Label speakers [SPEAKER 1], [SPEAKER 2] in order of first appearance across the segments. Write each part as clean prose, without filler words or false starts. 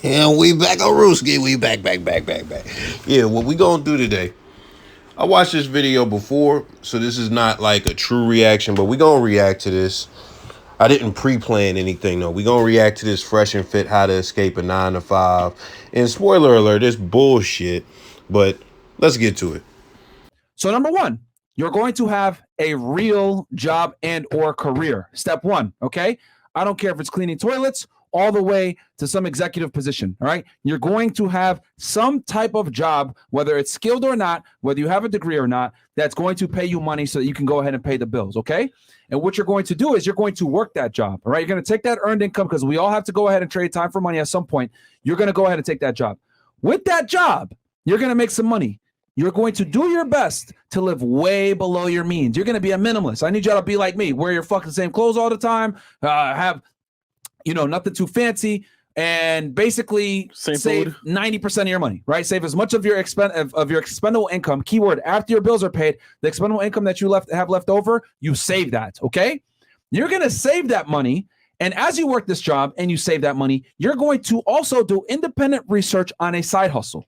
[SPEAKER 1] And we back on Rooski. We back. Yeah, what we gonna do today? I watched this video before, so this is not like a true reaction, but we gonna react to this. I didn't pre-plan anything though. We gonna react to this fresh and fit how to escape a 9 to 5. And spoiler alert, it's bullshit. But let's get to it.
[SPEAKER 2] So number one, you're going to have a real job and or career. Step one, okay? I don't care if it's cleaning toilets all the way to some executive position, all right? You're going to have some type of job, whether it's skilled or not, whether you have a degree or not, that's going to pay you money so that you can go ahead and pay the bills, okay? And what you're going to do is you're going to work that job, all right? You're going to take that earned income because we all have to go ahead and trade time for money at some point. You're going to go ahead and take that job. With that job, you're going to make some money. You're going to do your best to live way below your means. You're going to be a minimalist. I need you to be like me, wear your fucking same clothes all the time, have, nothing too fancy, and basically save 90% of your money, right? Save as much of your expendable income. Keyword, after your bills are paid, the expendable income that you have left over, you save that, okay? You're going to save that money. And as you work this job and you save that money, you're going to also do independent research on a side hustle.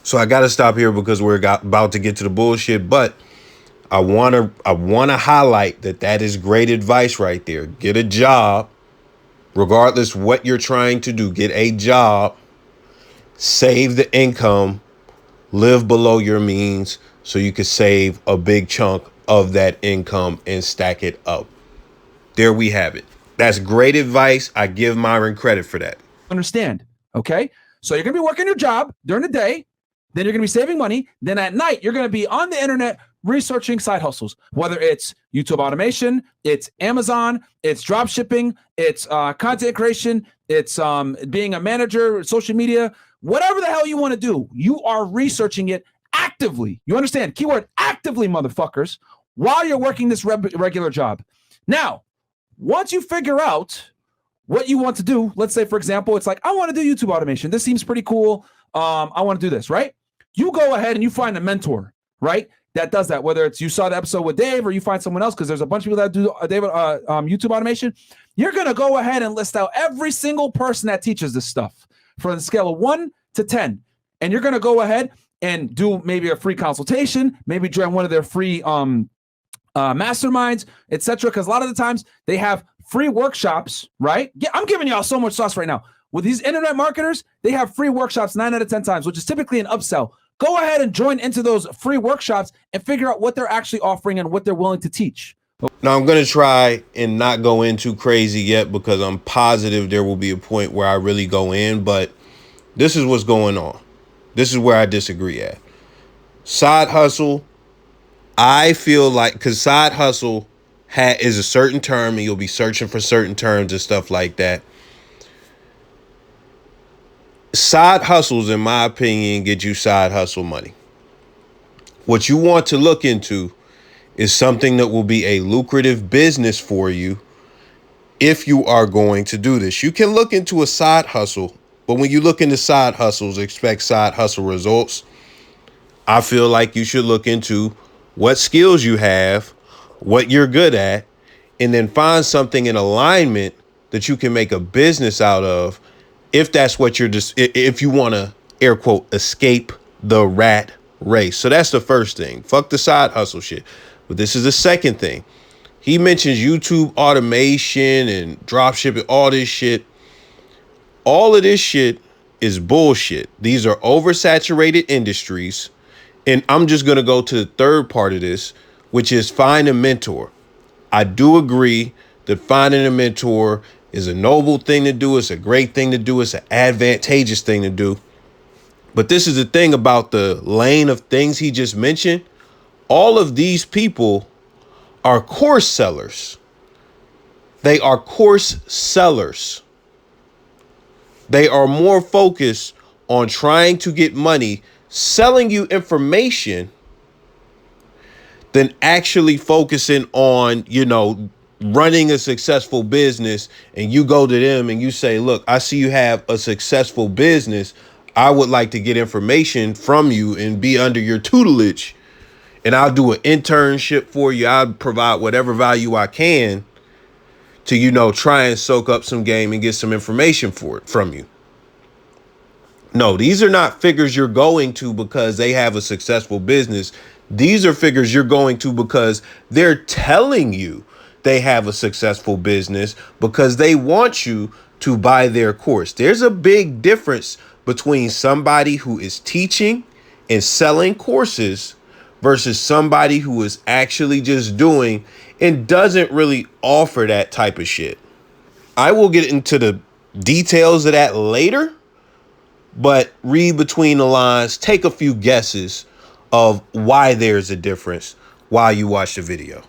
[SPEAKER 1] So I gotta stop here because we're about to get to the bullshit, but I wanna highlight that is great advice right there. Get a job, regardless what you're trying to do. Get a job, save the income, live below your means so you can save a big chunk of that income and stack it up. There we have it. That's great advice. I give Myron credit for that.
[SPEAKER 2] Understand, okay? So you're gonna be working your job during the day, then you're gonna be saving money, then at night, you're gonna be on the internet researching side hustles, whether it's YouTube automation, it's Amazon, it's drop shipping, it's content creation, it's being a manager, social media, whatever the hell you want to do, you are researching it actively. You understand? Keyword actively, motherfuckers, while you're working this regular job. Now, once you figure out what you want to do, let's say, for example, it's like, I want to do YouTube automation. This seems pretty cool. I want to do this, right? You go ahead and you find a mentor, right? That does that, whether it's you saw the episode with Dave or you find someone else, because there's a bunch of people that do YouTube automation. You're going to go ahead and list out every single person that teaches this stuff from the scale of 1 to 10. And you're going to go ahead and do maybe a free consultation, maybe join one of their free masterminds, etc. Because a lot of the times they have free workshops, right? Yeah, I'm giving y'all so much sauce right now. With these internet marketers, they have free workshops 9 out of 10 times, which is typically an upsell. Go ahead and join into those free workshops and figure out what they're actually offering and what they're willing to teach.
[SPEAKER 1] Now, I'm going to try and not go in too crazy yet because I'm positive there will be a point where I really go in, but this is what's going on. This is where I disagree at. Side hustle, I feel like, because side hustle is a certain term and you'll be searching for certain terms and stuff like that. Side hustles, in my opinion, get you side hustle money. What you want to look into is something that will be a lucrative business for you if you are going to do this. You can look into a side hustle, but when you look into side hustles, expect side hustle results. I feel like you should look into what skills you have, what you're good at, and then find something in alignment that you can make a business out of. If that's what you're just, if you want to air quote, escape the rat race. So that's the first thing. Fuck the side hustle shit. But this is the second thing. He mentions YouTube automation and drop shipping, all this shit. All of this shit is bullshit. These are oversaturated industries. And I'm just going to go to the third part of this, which is find a mentor. I do agree that finding a mentor is a noble thing to do. It's a great thing to do. It's an advantageous thing to do. But this is the thing about the lane of things he just mentioned. All of these people are course sellers. They are course sellers. They are more focused on trying to get money, selling you information, than actually focusing on, running a successful business. And you go to them and you say, look, I see you have a successful business. I would like to get information from you and be under your tutelage. And I'll do an internship for you. I'll provide whatever value I can to, try and soak up some game and get some information from you. No, these are not figures you're going to because they have a successful business. These are figures you're going to because they're telling you they have a successful business because they want you to buy their course. There's a big difference between somebody who is teaching and selling courses versus somebody who is actually just doing and doesn't really offer that type of shit. I will get into the details of that later, but read between the lines, take a few guesses of why there's a difference while you watch the video.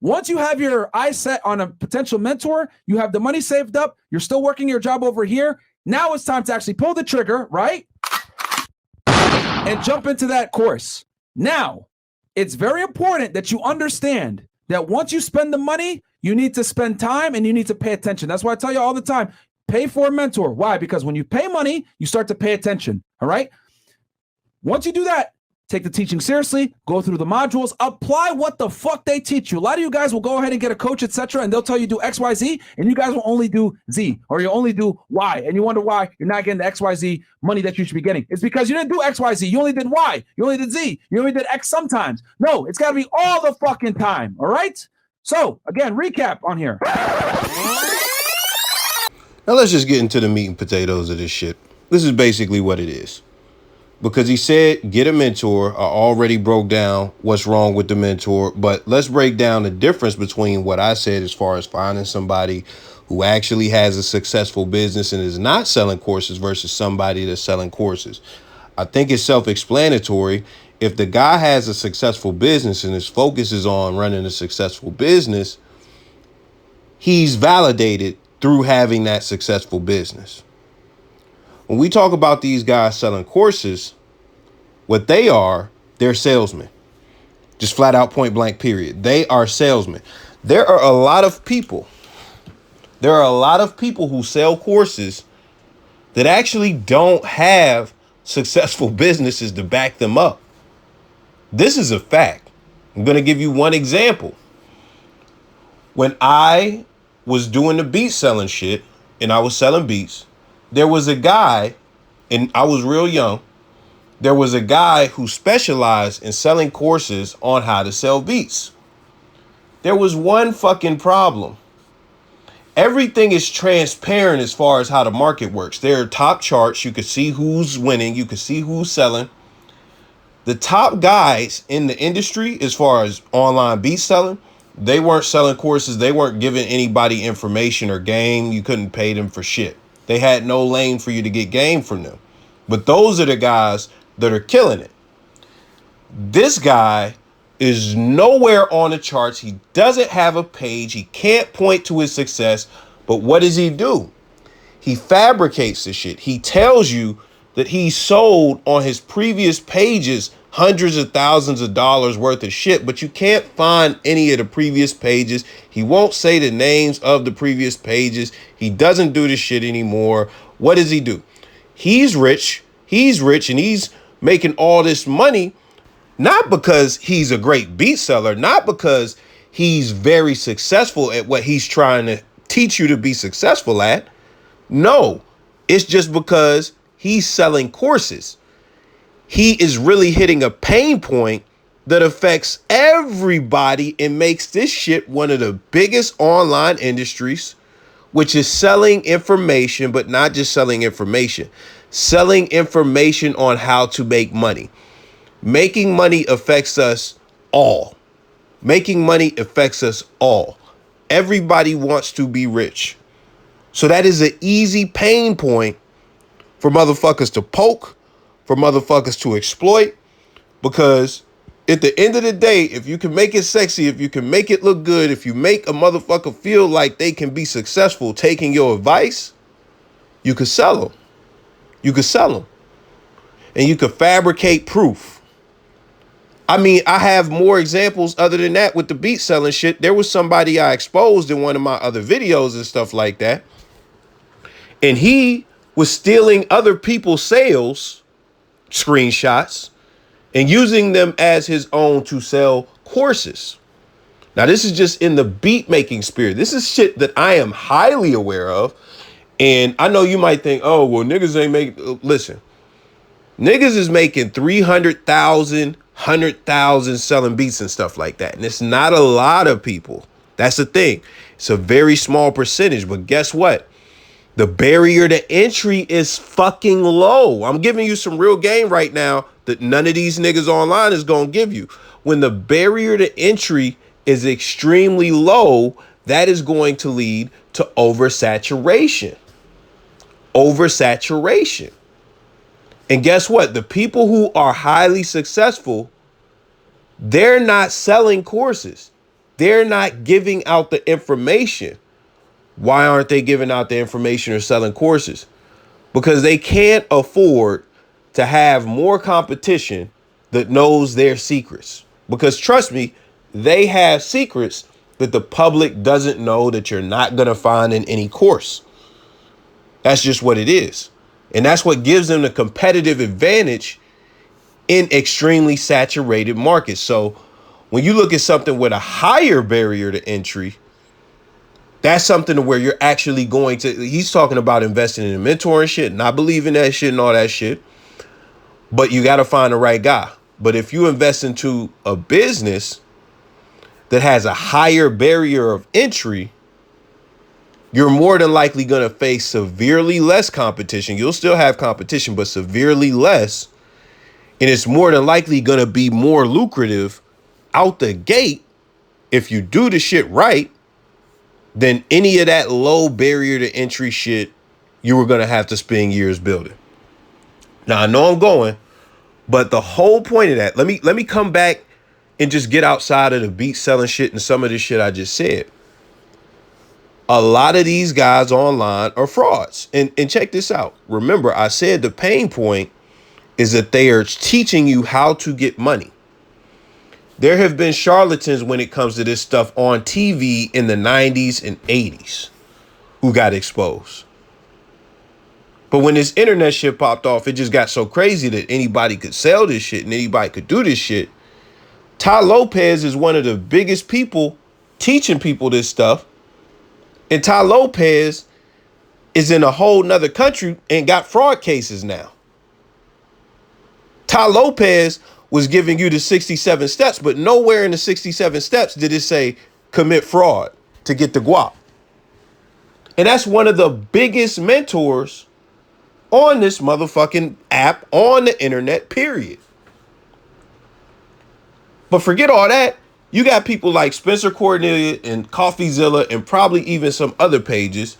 [SPEAKER 2] Once you have your eyes set on a potential mentor, you have the money saved up, you're still working your job over here. Now it's time to actually pull the trigger, right? And jump into that course. Now, it's very important that you understand that once you spend the money, you need to spend time and you need to pay attention. That's why I tell you all the time, pay for a mentor. Why? Because when you pay money, you start to pay attention. All right. Once you do that, take the teaching seriously, go through the modules, apply what the fuck they teach you. A lot of you guys will go ahead and get a coach, etc., and they'll tell you do X, Y, Z, and you guys will only do Z, or you only do Y, and you wonder why you're not getting the X, Y, Z money that you should be getting. It's because you didn't do X, Y, Z. You only did Y. You only did Z. You only did X sometimes. No, it's got to be all the fucking time. All right. So again, recap on here.
[SPEAKER 1] Now let's just get into the meat and potatoes of this shit. This is basically what it is. Because he said, get a mentor. I already broke down what's wrong with the mentor, but let's break down the difference between what I said as far as finding somebody who actually has a successful business and is not selling courses versus somebody that's selling courses. I think it's self-explanatory. If the guy has a successful business and his focus is on running a successful business, he's validated through having that successful business. When we talk about these guys selling courses, what they are, they're salesmen. Just flat out, point blank, period. They are salesmen. There are a lot of people who sell courses that actually don't have successful businesses to back them up. This is a fact. I'm going to give you one example. When I was doing the beat selling shit and I was selling beats, there was a guy, and I was real young. There was a guy who specialized in selling courses on how to sell beats. There was one fucking problem. Everything is transparent as far as how the market works. There are top charts. You can see who's winning. You can see who's selling. The top guys in the industry, as far as online beat selling, they weren't selling courses. They weren't giving anybody information or game. You couldn't pay them for shit. They had no lane for you to get game from them. But those are the guys that are killing it. This guy is nowhere on the charts. He doesn't have a page. He can't point to his success. But what does he do? He fabricates the shit. He tells you that he sold on his previous pages hundreds of thousands of dollars worth of shit, but you can't find any of the previous pages. He won't say the names of the previous pages. He doesn't do this shit anymore. What does he do? He's rich. He's rich and he's making all this money, not because he's a great beat seller, not because he's very successful at what he's trying to teach you to be successful at. No, it's just because he's selling courses. He is really hitting a pain point that affects everybody and makes this shit one of the biggest online industries, which is selling information, but not just selling information on how to make money. Making money affects us all. Making money affects us all. Everybody wants to be rich. So that is an easy pain point for motherfuckers to poke, for motherfuckers to exploit, because at the end of the day, if you can make it sexy, if you can make it look good, if you make a motherfucker feel like they can be successful taking your advice, you could sell them. You could sell them. And you could fabricate proof. I mean, I have more examples other than that with the beat selling shit. There was somebody I exposed in one of my other videos and stuff like that. And he was stealing other people's sales screenshots and using them as his own to sell courses. Now, this is just in the beat making spirit. This is shit that I am highly aware of. And I know you might think, oh, well, niggas ain't make. Listen, niggas is making 300,000, 100,000 selling beats and stuff like that. And it's not a lot of people. That's the thing. It's a very small percentage. But guess what? The barrier to entry is fucking low. I'm giving you some real game right now that none of these niggas online is going to give you. When the barrier to entry is extremely low, that is going to lead to oversaturation. Oversaturation. And guess what? The people who are highly successful, they're not selling courses. They're not giving out the information. Why aren't they giving out the information or selling courses? Because they can't afford to have more competition that knows their secrets. Because trust me, they have secrets that the public doesn't know, that you're not going to find in any course. That's just what it is. And that's what gives them the competitive advantage in extremely saturated markets. So when you look at something with a higher barrier to entry, that's something where you're actually going to, he's talking about investing in a mentor and shit, and I believe in that shit and all that shit, but you got to find the right guy. But if you invest into a business that has a higher barrier of entry, you're more than likely going to face severely less competition. You'll still have competition, but severely less. And it's more than likely going to be more lucrative out the gate if you do the shit right than any of that low barrier to entry shit you were going to have to spend years building. Now, I know I'm going, but the whole point of that, let me come back and just get outside of the beat selling shit and some of the shit I just said. A lot of these guys online are frauds. And check this out. Remember, I said the pain point is that they are teaching you how to get money. There have been charlatans when it comes to this stuff on TV in the 90s and 80s who got exposed. But when this internet shit popped off, it just got so crazy that anybody could sell this shit and anybody could do this shit. Ty Lopez is one of the biggest people teaching people this stuff. And Ty Lopez is in a whole nother country and got fraud cases now. Ty Lopez was giving you the 67 steps, but nowhere in the 67 steps did it say commit fraud to get the guap. And that's one of the biggest mentors on this motherfucking app, on the internet, period. But forget all that. You got people like Spencer Cornelia and CoffeeZilla and probably even some other pages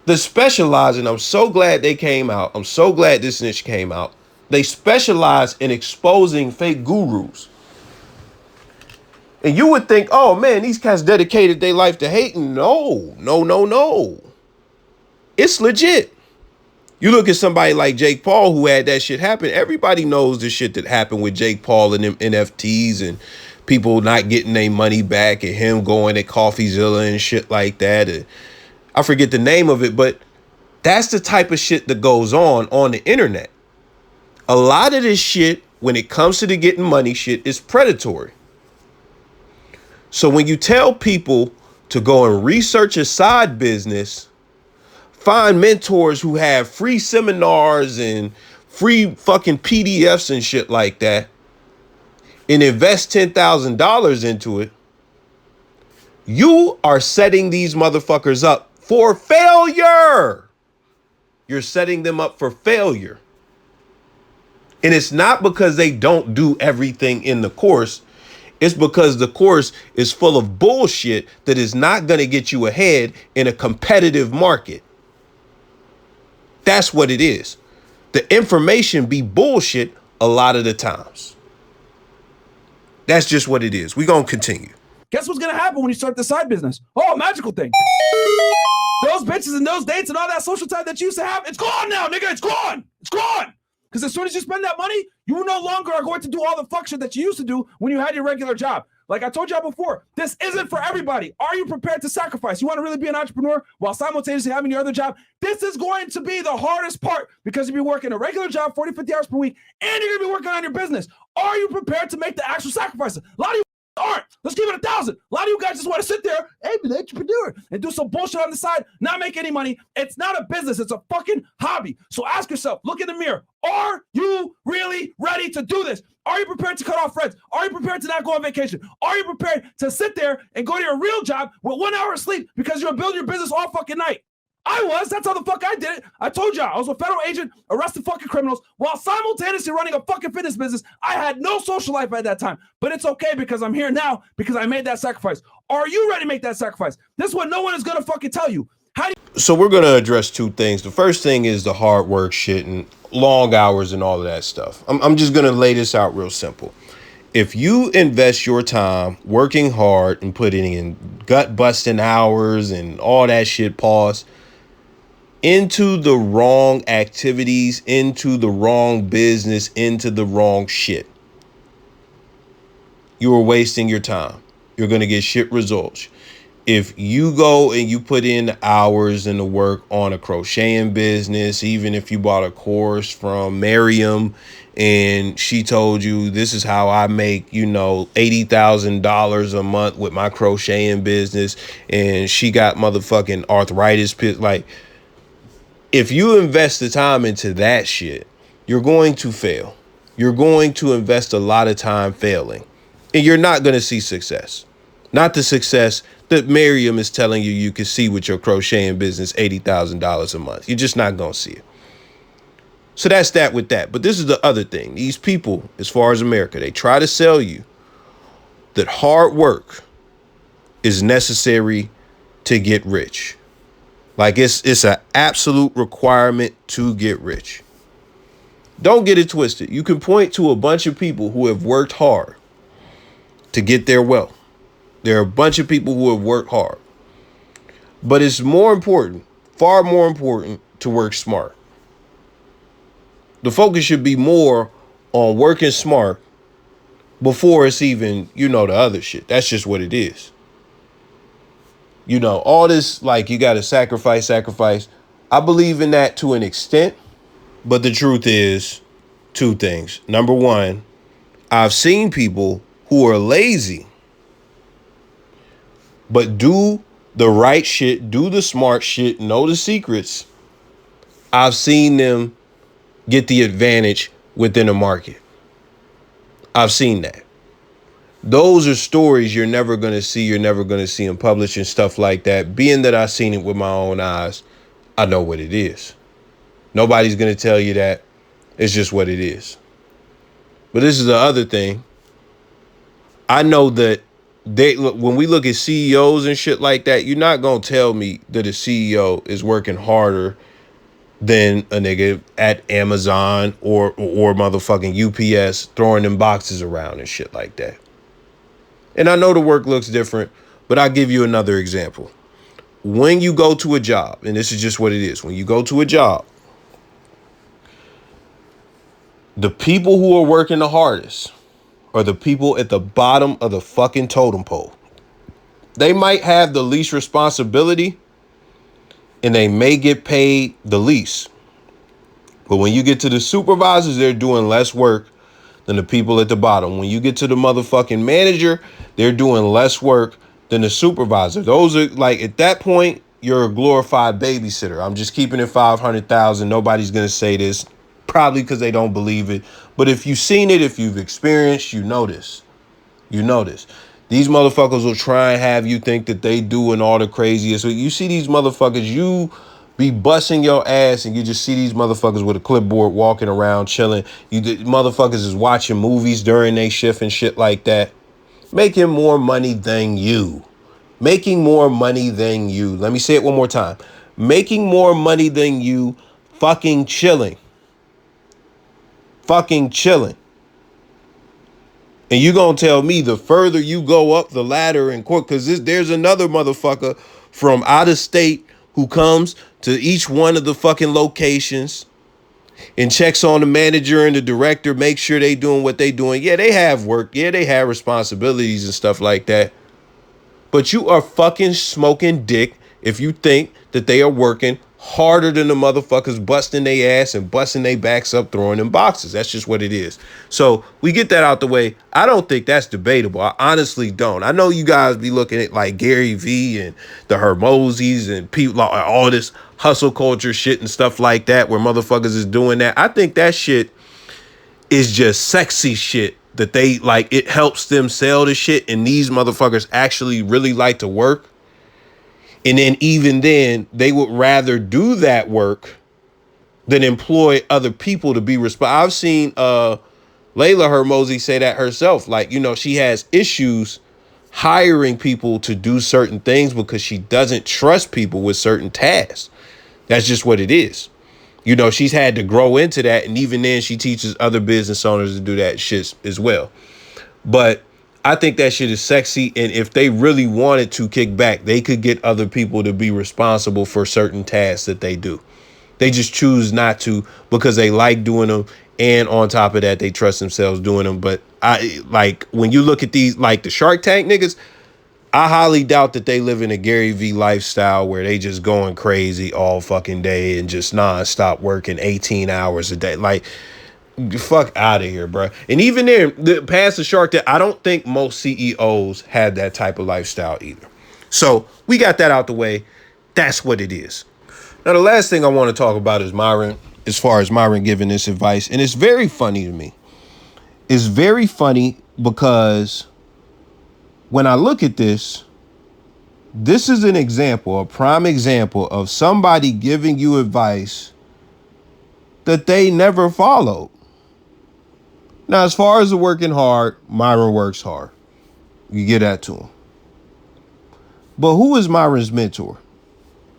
[SPEAKER 1] that specialize, and I'm so glad they came out. I'm so glad this niche came out. They specialize in exposing fake gurus. And you would think, oh man, these cats dedicated their life to hating. No. It's legit. You look at somebody like Jake Paul who had that shit happen. Everybody knows the shit that happened with Jake Paul and them NFTs and people not getting their money back and him going at CoffeeZilla and shit like that. And I forget the name of it, but that's the type of shit that goes on the internet. A lot of this shit, when it comes to the getting money shit, is predatory. So when you tell people to go and research a side business, find mentors who have free seminars and free fucking PDFs and shit like that, and invest $10,000 into it, you are setting these motherfuckers up for failure. You're setting them up for failure. And it's not because they don't do everything in the course. It's because the course is full of bullshit that is not going to get you ahead in a competitive market. That's what it is. The information be bullshit a lot of the times. That's just what it is. We're going to continue.
[SPEAKER 2] Guess what's going to happen when you start the side business? Oh, magical thing. Those bitches and those dates and all that social time that you used to have, it's gone now, nigga. It's gone. It's gone. Because as soon as you spend that money, you no longer are going to do all the fuck shit that you used to do when you had your regular job. Like I told y'all before, this isn't for everybody. Are you prepared to sacrifice? You want to really be an entrepreneur while simultaneously having your other job? This is going to be the hardest part because you'll be working a regular job, 40, 50 hours per week, and you're going to be working on your business. Are you prepared to make the actual sacrifices? A lot of you aren't. Let's keep it 1,000. A lot of you guys just want to sit there, hey, be an entrepreneur, and do some bullshit on the side, not make any money. It's not a business. It's a fucking hobby. So ask yourself, look in the mirror. Are you really ready to do this? Are you prepared to cut off friends? Are you prepared to not go on vacation? Are you prepared to sit there and go to your real job with 1 hour of sleep because you're building your business all fucking night? I was. That's how the fuck I did it. I told y'all I was a federal agent, arresting fucking criminals while simultaneously running a fucking fitness business. I had no social life at that time, but it's okay because I'm here now because I made that sacrifice. Are you ready to make that sacrifice? This is what no one is going to fucking tell you.
[SPEAKER 1] So we're going to address two things. The first thing is the hard work shit and long hours and all of that stuff. I'm just going to lay this out real simple. If you invest your time working hard and putting in gut busting hours and all that shit, pause, into the wrong activities, into the wrong business, into the wrong shit, you are wasting your time. You're going to get shit results. If you go and you put in hours and the work on a crocheting business, even if you bought a course from Myron and she told you this is how I make, $80,000 a month with my crocheting business, and she got motherfucking arthritis pit, like, if you invest the time into that shit, you're going to fail. You're going to invest a lot of time failing, and you're not going to see success. Not the success that Miriam is telling you you can see with your crocheting business, $80,000 a month. You're just not going to see it. So that's that with that. But this is the other thing. These people, as far as America, they try to sell you that hard work is necessary to get rich. Like it's an absolute requirement to get rich. Don't get it twisted. You can point to a bunch of people who have worked hard to get their wealth. There are a bunch of people who have worked hard. But it's more important, far more important, to work smart. The focus should be more on working smart before it's even, the other shit. That's just what it is. All this, like, you got to sacrifice. I believe in that to an extent. But the truth is two things. Number one, I've seen people who are lazy, but do the right shit, do the smart shit, know the secrets. I've seen them get the advantage within a market. I've seen that. Those are stories you're never going to see. You're never going to see them published and stuff like that. Being that I've seen it with my own eyes, I know what it is. Nobody's going to tell you that. It's just what it is. But this is the other thing. I know that when we look at CEOs and shit like that, you're not going to tell me that a CEO is working harder than a nigga at Amazon or motherfucking UPS throwing them boxes around and shit like that. And I know the work looks different, but I'll give you another example. When you go to a job, and this is just what it is, when you go to a job, the people who are working the hardest are the people at the bottom of the fucking totem pole. They might have the least responsibility, and they may get paid the least. But when you get to the supervisors, they're doing less work than the people at the bottom. When you get to the motherfucking manager, they're doing less work than the supervisor. Those are, like, at that point, you're a glorified babysitter. I'm just keeping it 500,000. Nobody's going to say this, probably because they don't believe it. But if you've seen it, if you've experienced, you know this. You know this. These motherfuckers will try and have you think that they doing all the craziest. So you see these motherfuckers, you be busting your ass and you just see these motherfuckers with a clipboard walking around chilling. Motherfuckers is watching movies during their shift and shit like that. Making more money than you. Making more money than you. Let me say it one more time. Making more money than you, fucking chilling. Fucking chilling. And you gonna tell me the further you go up the ladder in court, because there's another motherfucker from out of state who comes to each one of the fucking locations and checks on the manager and the director, make sure they doing what they doing. Yeah, they have work. Yeah, they have responsibilities and stuff like that. But you are fucking smoking dick if you think that they are working harder than the motherfuckers busting their ass and busting their backs up, throwing them boxes. That's just what it is. So we get that out the way. I don't think that's debatable. I honestly don't. I know you guys be looking at like Gary Vee and the Hermosis and people, all this hustle culture shit and stuff like that, where motherfuckers is doing that. I think that shit is just sexy shit that they like. It helps them sell the shit, and these motherfuckers actually really like to work. And then even then, they would rather do that work than employ other people to be responsible. I've seen Layla Hermosi say that herself. Like, you know, she has issues hiring people to do certain things because she doesn't trust people with certain tasks. That's just what it is. You know, she's had to grow into that. And even then, she teaches other business owners to do that shit as well. But I think that shit is sexy. And if they really wanted to kick back, they could get other people to be responsible for certain tasks that they do. They just choose not to because they like doing them. And on top of that, they trust themselves doing them. But I like when you look at these, like the Shark Tank niggas, I highly doubt that they live in a Gary Vee lifestyle where they just going crazy all fucking day and just nonstop working 18 hours a day. Like, fuck out of here, bro. And even there, past the Shark Tank, I don't think most CEOs had that type of lifestyle either. So we got that out the way. That's what it is. Now, the last thing I want to talk about is Myron, as far as Myron giving this advice. And it's very funny to me. It's very funny because when I look at this is an example, a prime example of somebody giving you advice that they never followed. Now, as far as the working hard, Myron works hard. You get that to him. But who is Myron's mentor?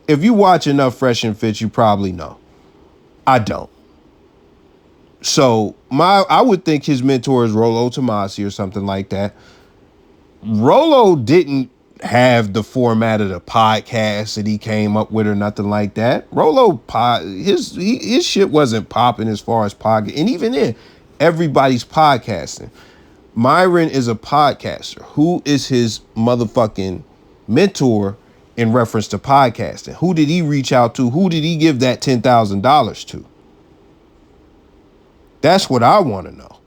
[SPEAKER 1] If you watch enough Fresh and Fit, you probably know. I don't. So I would think his mentor is Rollo Tomasi or something like that. Rollo didn't have the format of the podcast that he came up with or nothing like that. Rollo, his shit wasn't popping as far as podcast. And even then, everybody's podcasting. Myron is a podcaster. Who is his motherfucking mentor in reference to podcasting? Who did he reach out to? Who did he give that $10,000 to? That's what I want to know.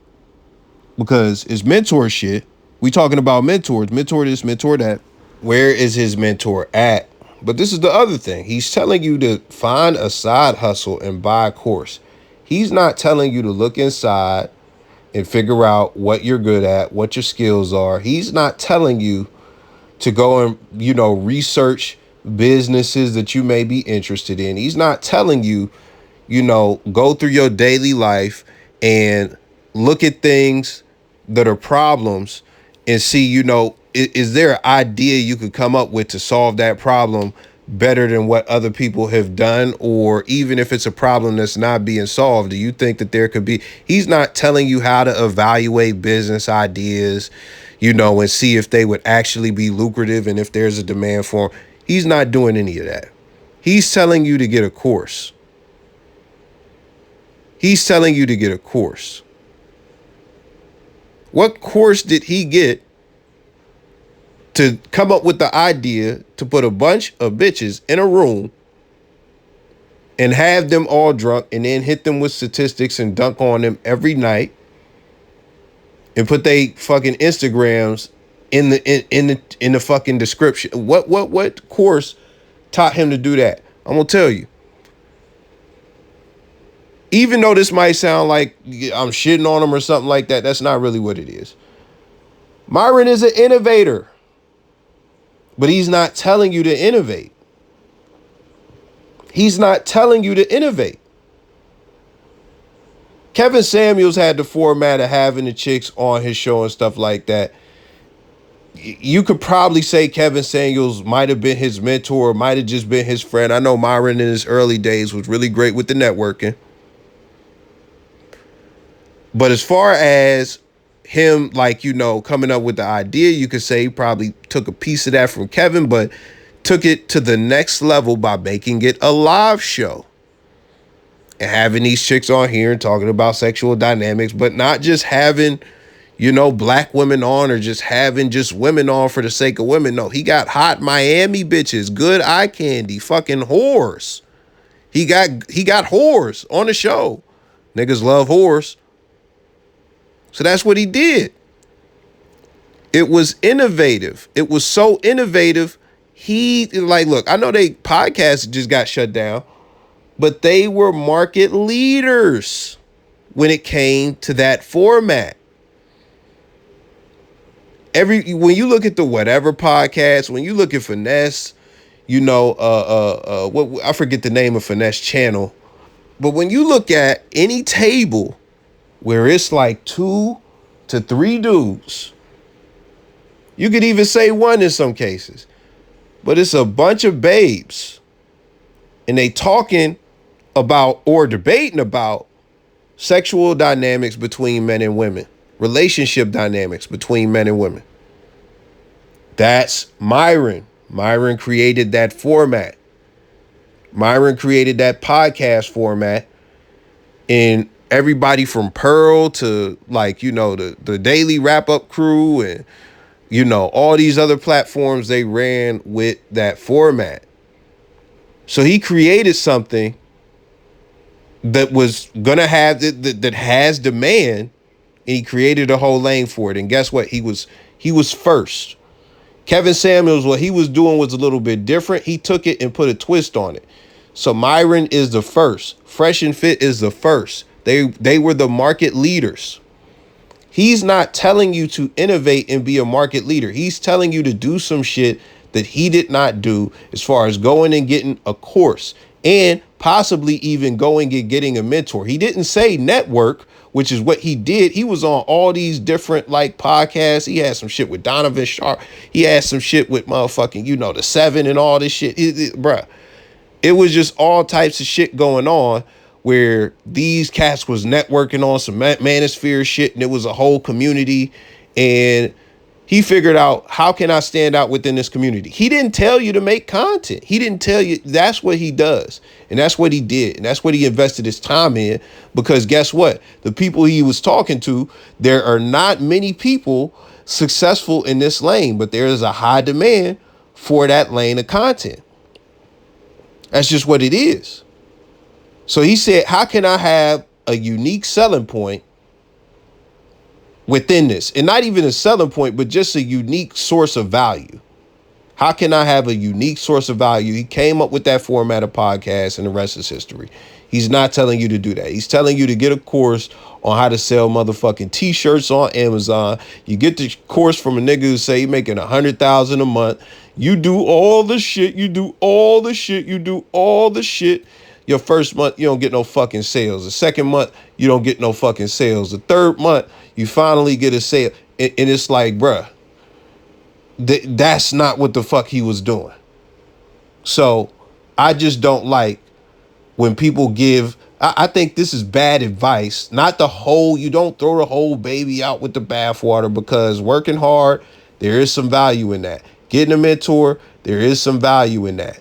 [SPEAKER 1] Because his mentor shit, we talking about mentors, mentor this, mentor that. Where is his mentor at? But this is the other thing. He's telling you to find a side hustle and buy a course. He's not telling you to look inside and figure out what you're good at, what your skills are. He's not telling you to go and, you know, research businesses that you may be interested in. He's not telling you, you know, go through your daily life and look at things that are problems and see, you know, is there an idea you could come up with to solve that problem better than what other people have done? Or even if it's a problem that's not being solved, do you think that there could be? He's not telling you how to evaluate business ideas, you know, and see if they would actually be lucrative and if there's a demand for them. He's not doing any of that. He's telling you to get a course. He's telling you to get a course. What course did he get to come up with the idea to put a bunch of bitches in a room and have them all drunk and then hit them with statistics and dunk on them every night and put they fucking Instagrams in the fucking description? What course taught him to do that? I'm gonna tell you. Even though this might sound like I'm shitting on him or something like that, that's not really what it is. Myron is an innovator, but he's not telling you to innovate. He's not telling you to innovate. Kevin Samuels had the format of having the chicks on his show and stuff like that. You could probably say Kevin Samuels might have been his mentor, might have just been his friend. I know Myron in his early days was really great with the networking. But as far as him, like, you know, coming up with the idea, you could say he probably took a piece of that from Kevin, but took it to the next level by making it a live show and having these chicks on here and talking about sexual dynamics, but not just having, you know, black women on or just having just women on for the sake of women. No, he got hot Miami bitches, good eye candy, fucking whores He got whores on the show. Niggas love whores. So that's what he did. It was innovative. It was so innovative. He like, look, I know they podcast just got shut down, but they were market leaders when it came to that format. When you look at the whatever podcast, when you look at Finesse, you know, what I forget the name of Finesse channel, but when you look at any table where it's like 2 to 3 dudes, you could even say 1 in some cases, but it's a bunch of babes, and they talking about or debating about sexual dynamics between men and women, relationship dynamics between men and women. That's Myron. Myron created that format. Myron created that podcast format, and everybody from Pearl to, like, you know, the Daily Wrap Up crew and, you know, all these other platforms, they ran with that format. So he created something that was gonna have that has demand, and he created a whole lane for it. And guess what? He was first. Kevin Samuels, what he was doing was a little bit different. He took it and put a twist on it. So Myron is the first. Fresh and Fit is the first. They were the market leaders. He's not telling you to innovate and be a market leader. He's telling you to do some shit that he did not do, as far as going and getting a course and possibly even going and getting a mentor. He didn't say network, which is what he did. He was on all these different like podcasts. He had some shit with Donovan Sharp. He had some shit with motherfucking, you know, the 7 and all this shit. Bruh, it was just all types of shit going on where these cats was networking on some manosphere shit, and it was a whole community. And he figured out, how can I stand out within this community? He didn't tell you to make content. He didn't tell you. That's what he does. And that's what he did. And that's what he invested his time in. Because guess what? The people he was talking to, there are not many people successful in this lane, but there is a high demand for that lane of content. That's just what it is. So he said, how can I have a unique selling point within this? And not even a selling point, but just a unique source of value. How can I have a unique source of value? He came up with that format of podcast, and the rest is history. He's not telling you to do that. He's telling you to get a course on how to sell motherfucking t-shirts on Amazon. You get the course from a nigga who say he making $100,000 a month. You do all the shit. You do all the shit. You do all the shit. Your first month, you don't get no fucking sales. The second month, you don't get no fucking sales. The third month, you finally get a sale. And it's like, bruh, that's not what the fuck he was doing. So I just don't like when people give, I think this is bad advice. Not the whole, you don't throw the whole baby out with the bathwater, because working hard, there is some value in that. Getting a mentor, there is some value in that.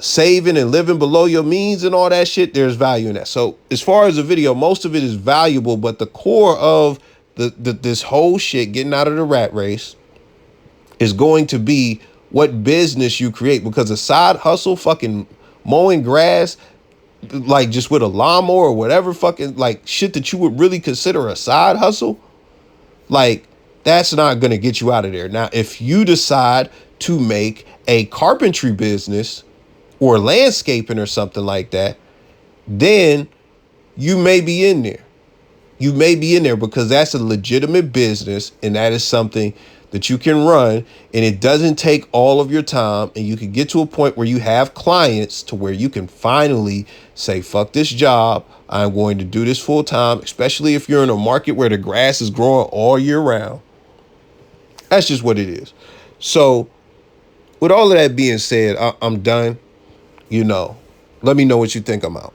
[SPEAKER 1] Saving and living below your means and all that shit, there's value in that. So as far as the video, most of it is valuable, but the core of this whole shit, getting out of the rat race, is going to be what business you create. Because a side hustle, fucking mowing grass, like just with a lawnmower or whatever, fucking like shit that you would really consider a side hustle, like that's not going to get you out of there. Now, if you decide to make a carpentry business or landscaping or something like that, then you may be in there. You may be in there, because that's a legitimate business, and that is something that you can run, and it doesn't take all of your time, and you can get to a point where you have clients to where you can finally say, fuck this job, I'm going to do this full time, especially if you're in a market where the grass is growing all year round. That's just what it is. So with all of that being said, I'm done. You know, let me know what you think. I'm out.